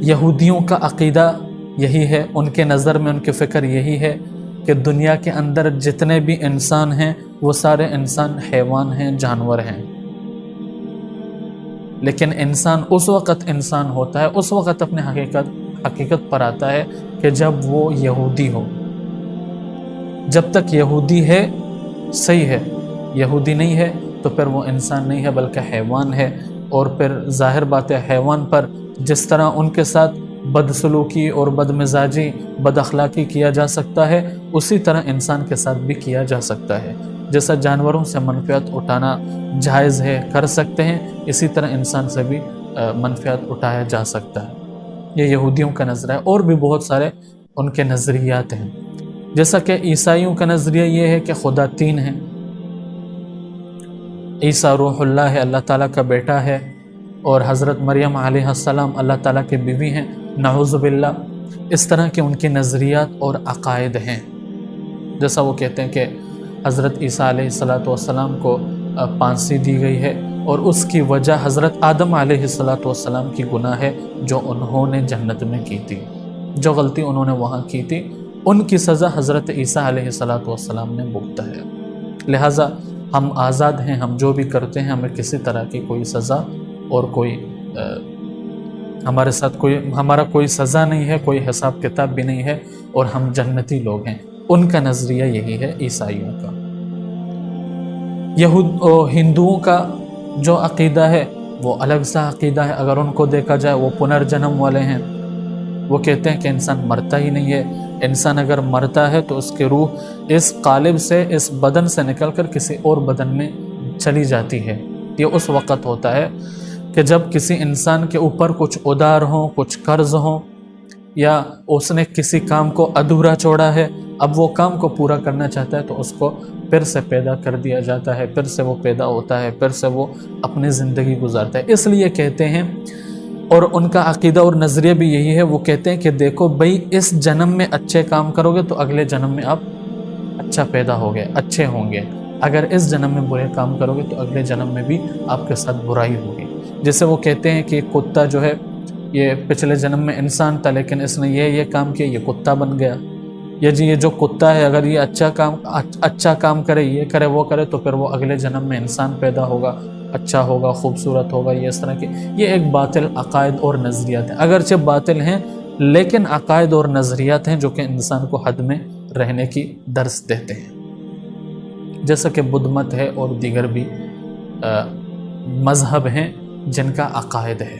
یہودیوں کا عقیدہ یہی ہے، ان کے نظر میں ان کی فکر یہی ہے کہ دنیا کے اندر جتنے بھی انسان ہیں وہ سارے انسان حیوان ہیں، جانور ہیں، لیکن انسان اس وقت انسان ہوتا ہے، اس وقت اپنے حقیقت پر آتا ہے کہ جب وہ یہودی ہو۔ جب تک یہودی ہے صحیح ہے، یہودی نہیں ہے تو پھر وہ انسان نہیں ہے بلکہ حیوان ہے۔ اور پھر ظاہر بات ہے حیوان پر جس طرح ان کے ساتھ بدسلوکی اور بدمزاجی بد اخلاقی کیا جا سکتا ہے، اسی طرح انسان کے ساتھ بھی کیا جا سکتا ہے۔ جیسا جانوروں سے منفعت اٹھانا جائز ہے، کر سکتے ہیں، اسی طرح انسان سے بھی منفعت اٹھایا جا سکتا ہے۔ یہ یہودیوں کا نظریہ ہے، اور بھی بہت سارے ان کے نظریات ہیں۔ جیسا کہ عیسائیوں کا نظریہ یہ ہے کہ خدا تین ہے، عیسیٰ روح اللہ ہے، اللہ تعالیٰ کا بیٹا ہے، اور حضرت مریم علیہ السلام اللہ تعالیٰ کے بیوی ہیں، نعوذ باللہ۔ اس طرح کے ان کے نظریات اور عقائد ہیں۔ جیسا وہ کہتے ہیں کہ حضرت عیسیٰ علیہ السلام کو پھانسی دی گئی ہے، اور اس کی وجہ حضرت آدم علیہ السلام کی گناہ ہے جو انہوں نے جنت میں کی تھی، جو غلطی انہوں نے وہاں کی تھی، ان کی سزا حضرت عیسیٰ علیہ السلام نے بھگتا ہے۔ لہٰذا ہم آزاد ہیں، ہم جو بھی کرتے ہیں ہمیں کسی طرح کی کوئی سزا اور کوئی ہمارے ساتھ ہمارا کوئی سزا نہیں ہے، کوئی حساب کتاب بھی نہیں ہے، اور ہم جنتی لوگ ہیں۔ ان کا نظریہ یہی ہے عیسائیوں کا۔ ہندوؤں کا جو عقیدہ ہے وہ الگ سا عقیدہ ہے۔ اگر ان کو دیکھا جائے وہ پنرجنم والے ہیں، وہ کہتے ہیں کہ انسان مرتا ہی نہیں ہے، انسان اگر مرتا ہے تو اس کی روح اس قالب سے، اس بدن سے نکل کر کسی اور بدن میں چلی جاتی ہے۔ یہ اس وقت ہوتا ہے کہ جب کسی انسان کے اوپر کچھ ادار ہوں، کچھ قرض ہوں، یا اس نے کسی کام کو ادھورا چھوڑا ہے، اب وہ کام کو پورا کرنا چاہتا ہے تو اس کو پھر سے پیدا کر دیا جاتا ہے، پھر سے وہ پیدا ہوتا ہے، پھر سے وہ اپنی زندگی گزارتا ہے۔ اس لیے کہتے ہیں، اور ان کا عقیدہ اور نظریہ بھی یہی ہے، وہ کہتے ہیں کہ دیکھو بھئی اس جنم میں اچھے کام کرو گے تو اگلے جنم میں آپ اچھا پیدا ہوگے، اچھے ہوں گے، اگر اس جنم میں برے کام کرو گے تو اگلے جنم میں بھی آپ کے ساتھ برائی ہوگی۔ جیسے وہ کہتے ہیں کہ کتا جو ہے یہ پچھلے جنم میں انسان تھا، لیکن اس نے یہ کام کیا، یہ کتا بن گیا، یا جی یہ جو کتا ہے اگر یہ اچھا کام کرے، یہ کرے وہ کرے، تو پھر وہ اگلے جنم میں انسان پیدا ہوگا، اچھا ہوگا، خوبصورت ہوگا۔ یہ اس طرح کے یہ ایک باطل عقائد اور نظریات ہیں، اگرچہ باطل ہیں لیکن عقائد اور نظریات ہیں جو کہ انسان کو حد میں رہنے کی درس دیتے ہیں۔ جیسا کہ بدھ مت ہے اور دیگر بھی مذہب ہیں جن کا عقائد ہے۔